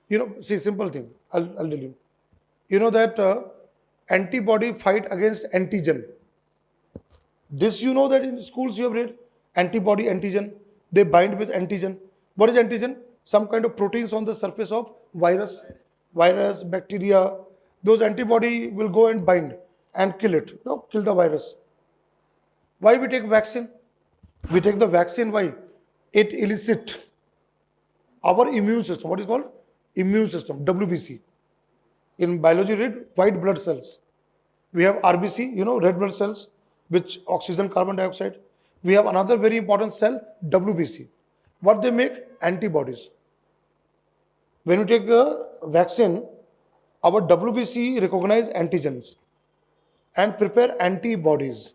you know, see, simple thing. I'll tell you. You know that antibody fight against antigen. This you know that in schools you have read. Antibody, antigen. They bind with antigen. What is antigen? Some kind of proteins on the surface of virus, bacteria. Those antibody will go and bind and kill it. You know, kill the virus. Why we take vaccine? We take the vaccine, why? It elicits our immune system. What is called? Immune system, WBC. In biology, read white blood cells. We have RBC, you know, red blood cells, which oxygen, carbon dioxide. We have another very important cell, WBC. What they make? Antibodies. When you take a vaccine, our WBC recognize antigens and prepare antibodies.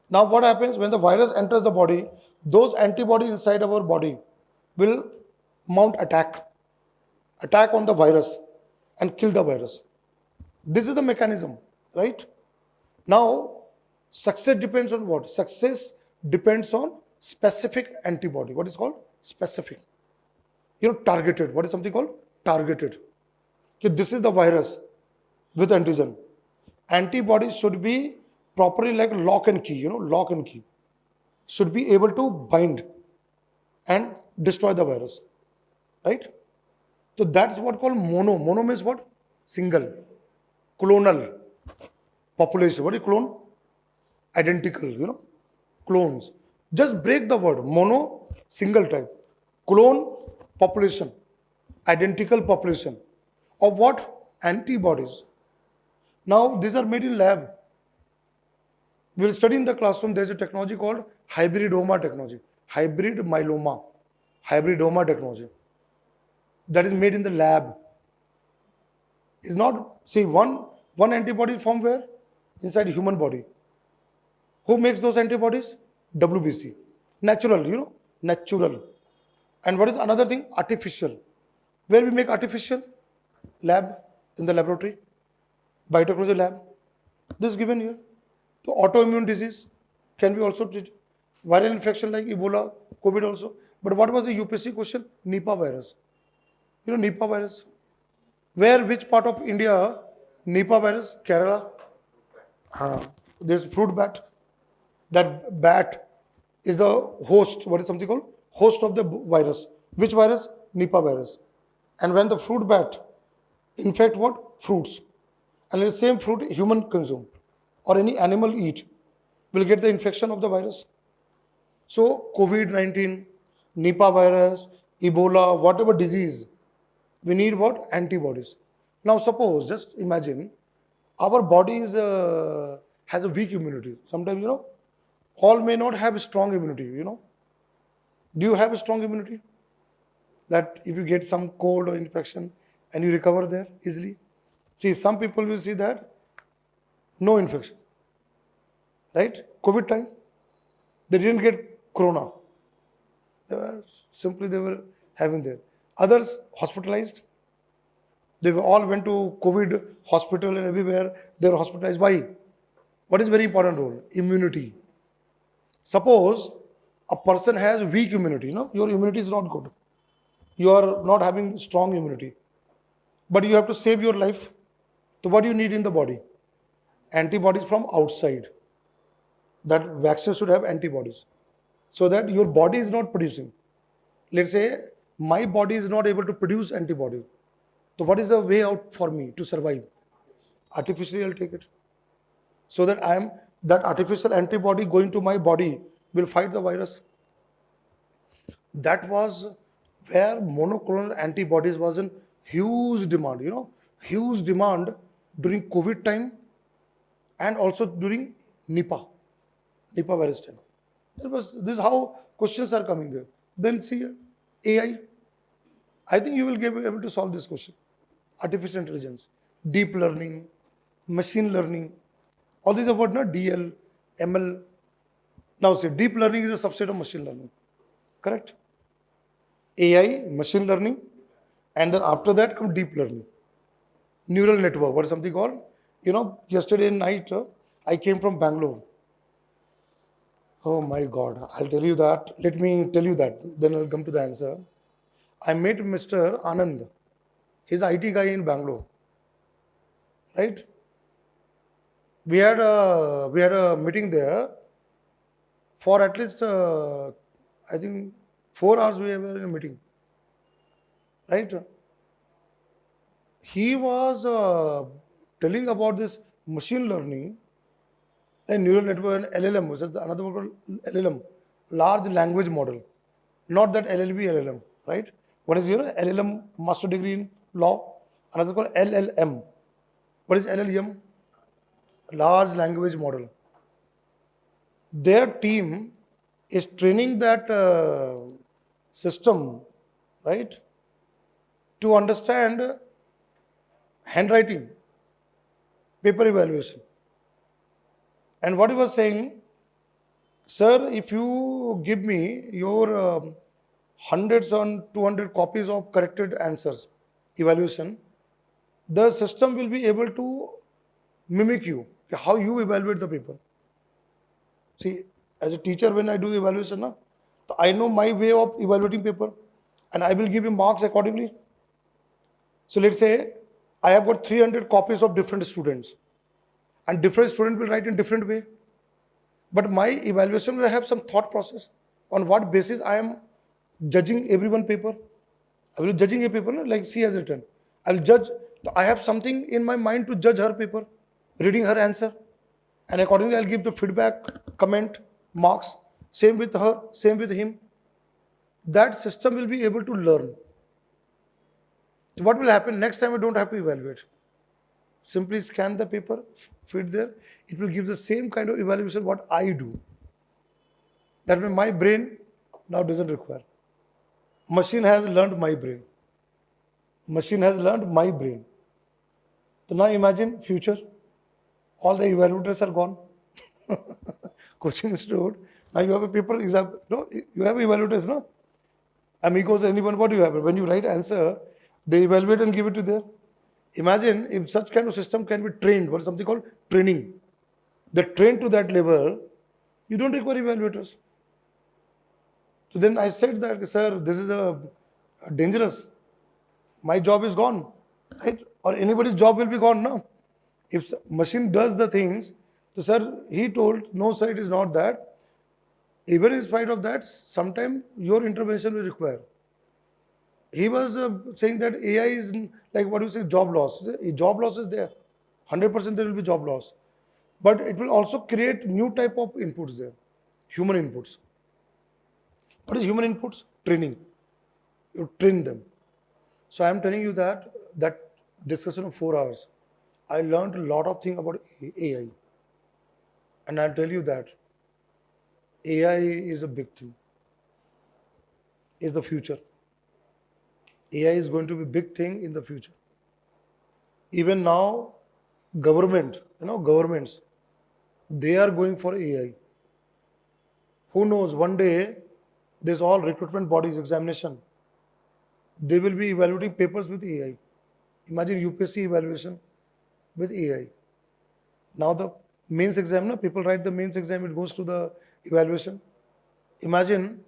Now what happens when the virus enters the body? Those antibodies inside our body will mount attack on the virus and kill the virus. This is the mechanism, right? Now, success depends on what? Success depends on specific antibody. What is called? Specific. You know, targeted. What is something called? Targeted. Okay, this is the virus with antigen. Antibodies should be properly like lock and key, you know, lock and key. Should be able to bind and destroy the virus, right? So that's what called mono. Mono means what? Single. Clonal. Population. What is clone? Identical, you know, clones. Just break the word. Mono, single type. Clone, population. Identical population. Of what? Antibodies. Now, these are made in lab. We will study in the classroom. There is a technology called hybridoma technology. Hybrid myeloma. Hybridoma technology. That is made in the lab. Is not, see, one antibody formed where? Inside human body. Who makes those antibodies? WBC. Natural, you know, natural. And what is another thing? Artificial. Where we make artificial? Lab, in the laboratory. Biotechnology lab. This is given here. So autoimmune disease can be also treated. Viral infection like Ebola, COVID also. But what was the UPSC question? Nipah virus. You know Nipah virus. Where, which part of India? Nipah virus? Kerala. There's fruit bat. That bat is the host. What is something called? Host of the virus. Which virus? Nipah virus. And when the fruit bat infect what? Fruits. And the same fruit human consume or any animal eat will get the infection of the virus. So COVID-19, Nipah virus, Ebola, whatever disease, we need what? Antibodies. Now suppose, just imagine, our body has a weak immunity. Sometimes, all may not have strong immunity, Do you have a strong immunity? That if you get some cold or infection and you recover there easily? See, some people will see that no infection, right? COVID time, they didn't get corona. They were having there. Others hospitalized. They all went to COVID hospital and everywhere they were hospitalized. Why? What is very important role? Immunity. Suppose a person has weak immunity, your immunity is not good. You are not having strong immunity. But you have to save your life. So what do you need in the body? Antibodies from outside. That vaccine should have antibodies. So that your body is not producing. Let's say my body is not able to produce antibody. So what is the way out for me to survive? Artificially I'll take it. So that that artificial antibody going to my body will fight the virus. That was where monoclonal antibodies was in huge demand, huge demand during COVID time and also during Nipah virus time. This is how questions are coming there. Then see AI. I think you will be able to solve this question. Artificial intelligence, deep learning, machine learning. All these are what, DL, ML. Now see, deep learning is a subset of machine learning. Correct? AI, machine learning, and then after that come deep learning. Neural network, what is something called? Yesterday night, I came from Bangalore. Oh my God, I'll tell you that. Let me tell you that, then I'll come to the answer. I met Mr. Anand. He's an IT guy in Bangalore. Right? We had a meeting there for at least, I think, 4 hours we were in a meeting. Right? He was telling about this machine learning and neural network and LLM, which is another word called LLM, large language model, not that LLB LLM, right? What is LLM master degree in law? Another called LLM. What is LLM? Large language model. Their team is training that system, right, to understand handwriting, paper evaluation. And what he was saying, sir, if you give me your hundreds and 200 copies of corrected answers, evaluation, the system will be able to mimic you, how you evaluate the paper. See, as a teacher, when I do evaluation, I know my way of evaluating paper and I will give you marks accordingly. So let's say I have got 300 copies of different students and different students will write in different way. But my evaluation will have some thought process on what basis I am judging everyone paper. I will be judging a paper like she has written. I will judge. I have something in my mind to judge her paper, reading her answer. And accordingly, I'll give the feedback, comment, marks. Same with her, same with him. That system will be able to learn. So what will happen? Next time I don't have to evaluate. Simply scan the paper, feed there. It will give the same kind of evaluation what I do. That means my brain now doesn't require. Machine has learned my brain. Machine has learned my brain. So now imagine future. All the evaluators are gone. Coaching institute. Now you have a paper exam. No, you have evaluators, no? Amigos, anyone, what do you have? When you write answer, they evaluate and give it to there. Imagine if such kind of system can be trained, what is something called training. They train to that level, you don't require evaluators. So then I said that, sir, this is dangerous. My job is gone, right? Or anybody's job will be gone now. If machine does the things, so sir, he told, no sir, it is not that. Even in spite of that, sometimes your intervention will require. He was saying that AI is like what you say, job loss. Job loss is there. 100% there will be job loss. But it will also create new type of inputs there. Human inputs. What is human inputs? Training. You train them. So I am telling you that discussion of 4 hours, I learned a lot of things about AI. And I'll tell you that AI is a big thing. Is the future. AI is going to be a big thing in the future. Even now, governments, they are going for AI. Who knows, one day, there's all recruitment bodies, examination, they will be evaluating papers with AI. Imagine UPSC evaluation with AI. Now the mains exam, people write the mains exam, it goes to the evaluation. Imagine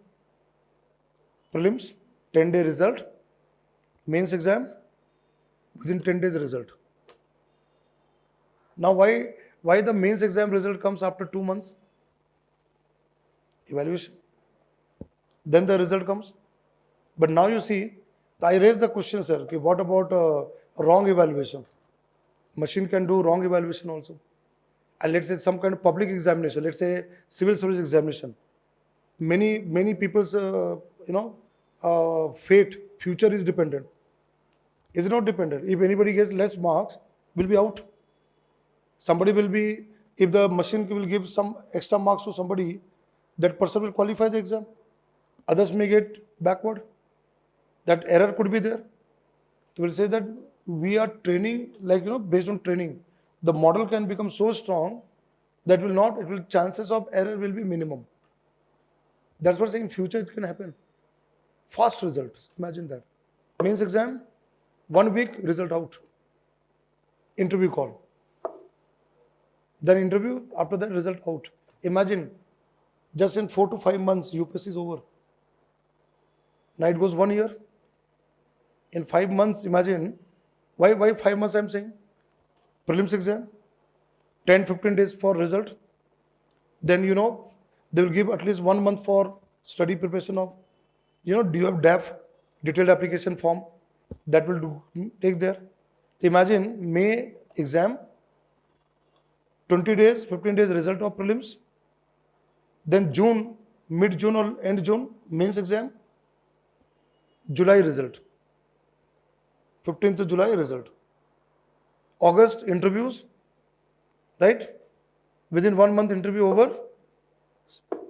prelims, 10-day result, mains exam, within 10 days result. Now why the mains exam result comes after 2 months? Evaluation. Then the result comes. But now you see, I raised the question, sir, okay, what about wrong evaluation? Machine can do wrong evaluation also. And let's say some kind of public examination, let's say civil service examination. Many people's, future is dependent. Is not dependent. If anybody gets less marks, will be out. Somebody will be, if the machine will give some extra marks to somebody, that person will qualify the exam. Others may get backward. That error could be there. So we'll say that we are training, based on training, the model can become so strong that chances of error will be minimum. That's what I'm saying, in future it can happen. Fast results, imagine that. Mains exam, 1 week, result out. Interview call. Then interview, after that result out. Imagine, just in 4 to 5 months, UPSC is over. Now it goes 1 year. In 5 months, imagine, why 5 months I'm saying? Prelims exam, 10-15 days for result. Then, they will give at least 1 month for study preparation of, do you have DAF, detailed application form, that will take there. So imagine, May exam, 20 days, 15 days result of prelims. Then June, mid-June or end June, mains exam. July result. 15th of July result. August interviews, right? Within 1 month interview over,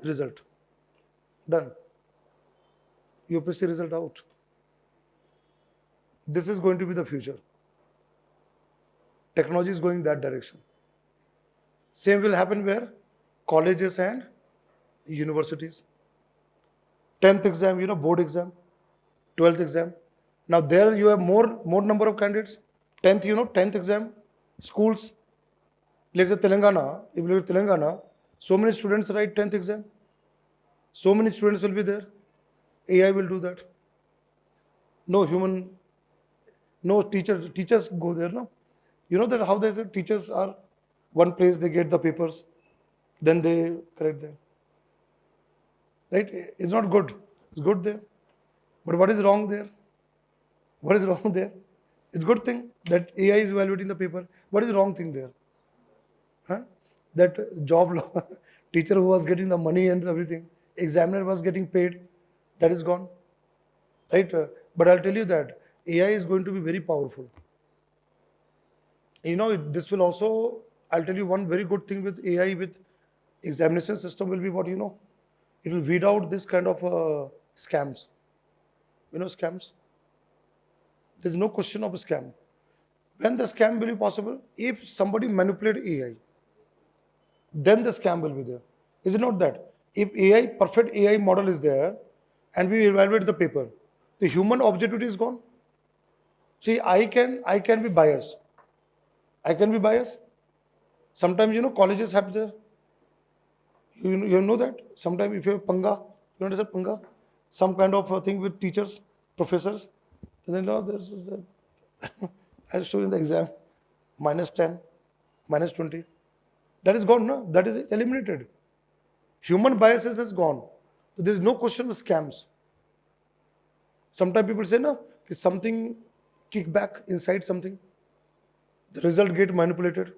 result. Done. UPSC result out. This is going to be the future. Technology is going that direction. Same will happen where? Colleges and universities. 10th exam, board exam. 12th exam. Now there you have more number of candidates. 10th, 10th exam, schools. Let's say Telangana, if you look at Telangana, so many students write 10th exam. So many students will be there. AI will do that. No human, no teachers go there, no? You know that how they say teachers are one place, they get the papers, then they correct them. Right? It's not good. It's good there. But what is wrong there? What is wrong there? It's good thing that AI is evaluating the paper. What is the wrong thing there? Huh? That job teacher who was getting the money and everything, examiner was getting paid, that is gone. Right? But I'll tell you that AI is going to be very powerful. This will also, I'll tell you one very good thing with AI, with examination system will be what, it will weed out this kind of scams. Scams. There's no question of a scam. When the scam will be possible? If somebody manipulate AI, then the scam will be there. Is it not that? If perfect AI model is there, and we evaluate the paper, the human objectivity is gone. See, I can be biased. I can be biased. Sometimes, colleges have the, you know that? Sometimes if you have panga, you understand panga? Some kind of thing with teachers, professors. Then this is the I'll show you in the exam, -10, -20. That is gone, no? That is eliminated. Human biases is gone. So there is no question of scams. Sometimes people say, no, something kickback inside something, the result get manipulated,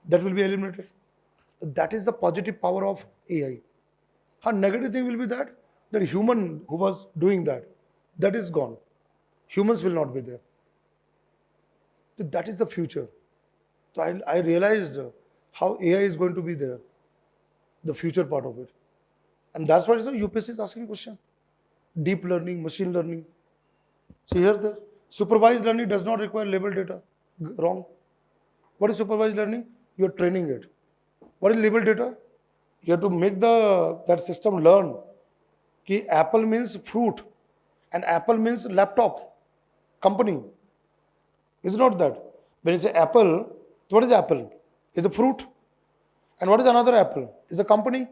that will be eliminated. That is the positive power of AI. How negative thing will be that human who was doing that is gone. Humans will not be there. So that is the future. So I realized how AI is going to be there, the future part of it. And that's why UPSC is asking question. Deep learning, machine learning. See here, the supervised learning does not require label data. Wrong. What is supervised learning? You are training it. What is label data? You have to make that system learn. Ki apple means fruit and apple means laptop, company. Is not that? When you say apple, what is apple? Is a fruit. And what is another apple? Is a company.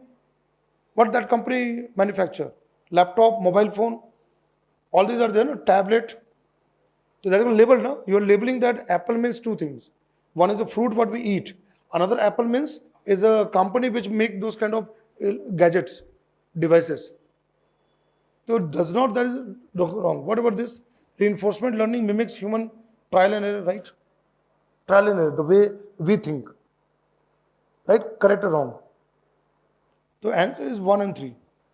What that company manufacture? Laptop, mobile phone. All these are there, no? Tablet. So that is labeled, no? You are labeling that apple means two things. One is a fruit what we eat. Another apple means is a company which make those kind of gadgets, devices. So does not, that is wrong. What about this? Reinforcement learning mimics human trial and error, right? Trial and error, the way we think. Right? Correct or wrong? So answer is 1 and 3.